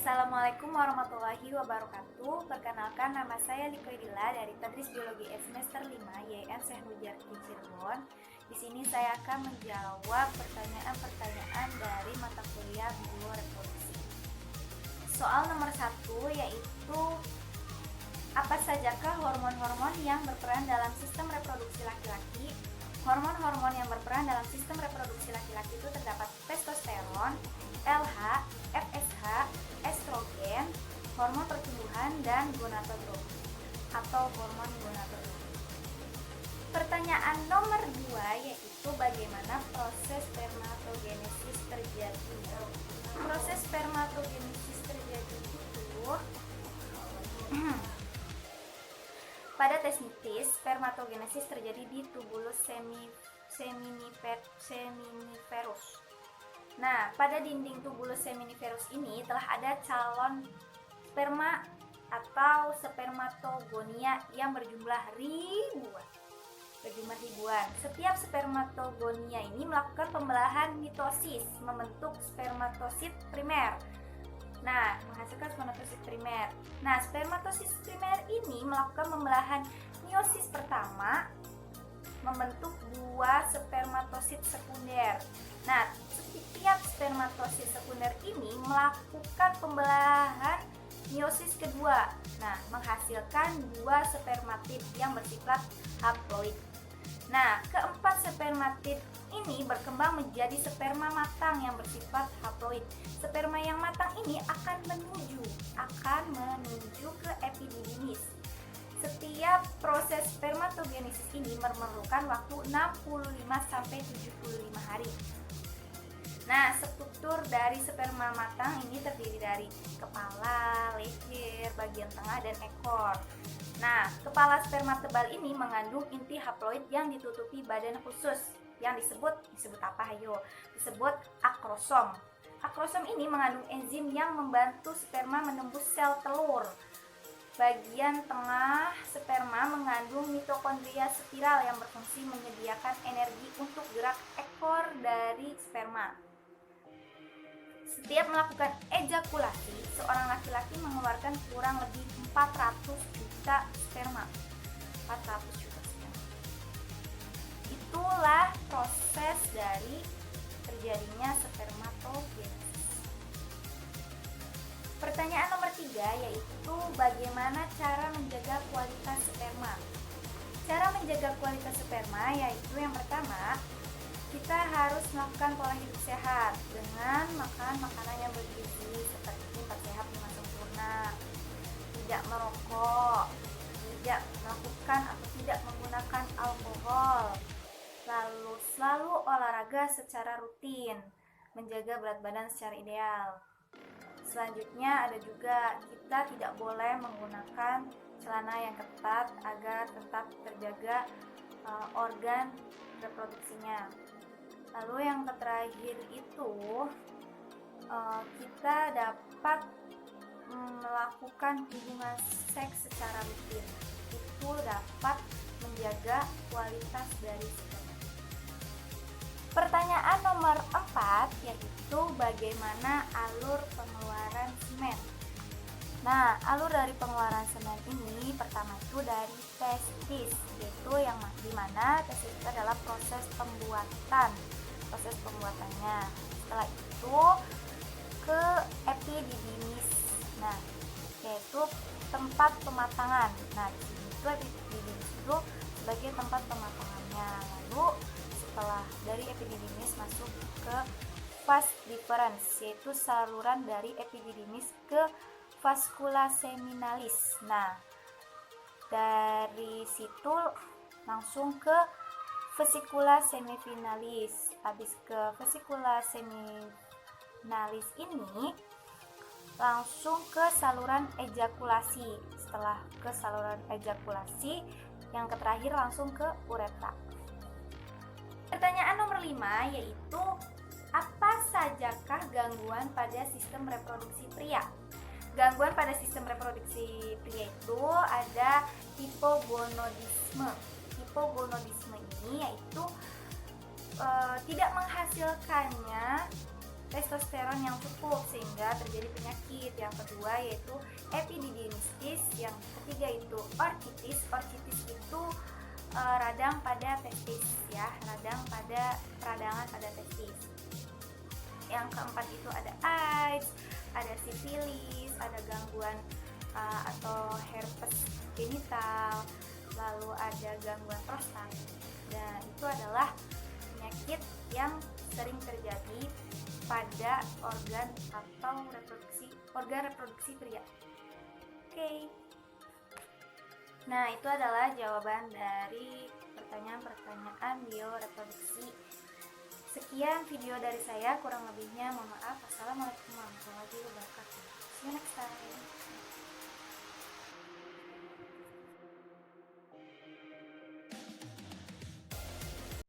Assalamualaikum warahmatullahi wabarakatuh. Perkenalkan, nama saya Likoidila dari Tadris Biologi semester 5 YN Syekh Nurjati Cirebon. Di sini saya akan menjawab pertanyaan-pertanyaan dari mata kuliah bioreproduksi. Soal nomor 1 yaitu apa sajakah hormon-hormon yang berperan dalam sistem reproduksi laki-laki? Hormon-hormon yang berperan dalam sistem reproduksi laki-laki itu terdapat testosteron, LH, FSH, estrogen, hormon pertumbuhan, dan gonadotropin atau hormon gonadotropin. Pertanyaan nomor 2 yaitu bagaimana proses spermatogenesis terjadi. Proses spermatogenesis terjadi itu pada testis, spermatogenesis terjadi di tubulus seminiferus. Nah, pada dinding tubulus seminiferus ini telah ada calon sperma atau spermatogonia yang berjumlah ribuan. Setiap spermatogonia ini melakukan pembelahan mitosis, membentuk spermatosit primer. Nah, menghasilkan spermatosit primer. Nah, spermatosit primer ini melakukan pembelahan meiosis pertama, membentuk dua spermatosit sekunder. Nah, setiap spermatosit sekunder ini melakukan pembelahan meiosis kedua. Nah, menghasilkan dua spermatid yang bersifat haploid. Nah, keempat spermatid ini berkembang menjadi sperma matang yang bersifat haploid. Sperma yang matang ini akan menuju ke epididymis. Setiap proses spermatogenesis ini memerlukan waktu 65 sampai 75 hari. Nah, struktur dari sperma matang ini terdiri dari kepala, leher, bagian tengah, dan ekor. Nah, kepala sperma tebal ini mengandung inti haploid yang ditutupi badan khusus yang disebut apa ayo? Disebut akrosom. Akrosom ini mengandung enzim yang membantu sperma menembus sel telur. Bagian tengah sperma mengandung mitokondria spiral yang berfungsi menyediakan energi untuk gerak ekor dari sperma. Setiap melakukan ejakulasi, seorang laki-laki mengeluarkan kurang lebih 400 juta sperma. Itulah proses dari terjadinya spermatogenesis. Pertanyaan nomor 3 yaitu bagaimana cara menjaga kualitas sperma. Cara menjaga kualitas sperma yaitu yang pertama, kita harus melakukan pola hidup sehat dengan makan makanan yang bergizi seperti 4 sehat 5 sempurna, tidak merokok, tidak melakukan atau tidak menggunakan alkohol, lalu selalu olahraga secara rutin, menjaga berat badan secara ideal. Selanjutnya ada juga kita tidak boleh menggunakan celana yang ketat agar tetap terjaga organ reproduksinya. Lalu yang terakhir itu kita dapat melakukan hubungan seks secara rutin. Itu dapat menjaga kualitas dari sperma. Pertanyaan nomor 4 yaitu bagaimana alur pengeluaran semen. Nah, alur dari pengeluaran semen ini pertama itu dari testis, yaitu yang dimana testis itu adalah proses pembuatannya. Setelah itu ke epididymis. Nah, yaitu tempat pematangan. Nah, di sini itu epididymis itu sebagai tempat pematangannya. Lalu setelah dari epididymis masuk ke vas deferens, yaitu saluran dari epididymis ke vascula seminalis. Nah, dari situ langsung ke vesicula semifinalis. Habis ke vesicula semifinalis ini langsung ke saluran ejakulasi. Setelah ke saluran ejakulasi, yang terakhir langsung ke uretra. Pertanyaan nomor 5 yaitu apa sajakah gangguan pada sistem reproduksi pria? Gangguan pada sistem reproduksi pria itu ada hipogonadisme. Hipogonadisme ini yaitu tidak menghasilkannya testosteron yang cukup sehingga terjadi penyakit. Yang kedua yaitu epididymitis, yang ketiga itu orchitis. Orchitis itu radang pada testis ya, radang pada peradangan pada testis. Yang keempat itu ada AIDS, ada sifilis, ada gangguan atau herpes genital, lalu ada gangguan prostat. Dan itu adalah penyakit yang sering terjadi pada organ atau organ reproduksi pria. Oke. Nah, itu adalah jawaban dari pertanyaan-pertanyaan bioreproduksi. Sekian video dari saya, kurang lebihnya mohon maaf. Assalamualaikum warahmatullahi wabarakatuh. See you next time.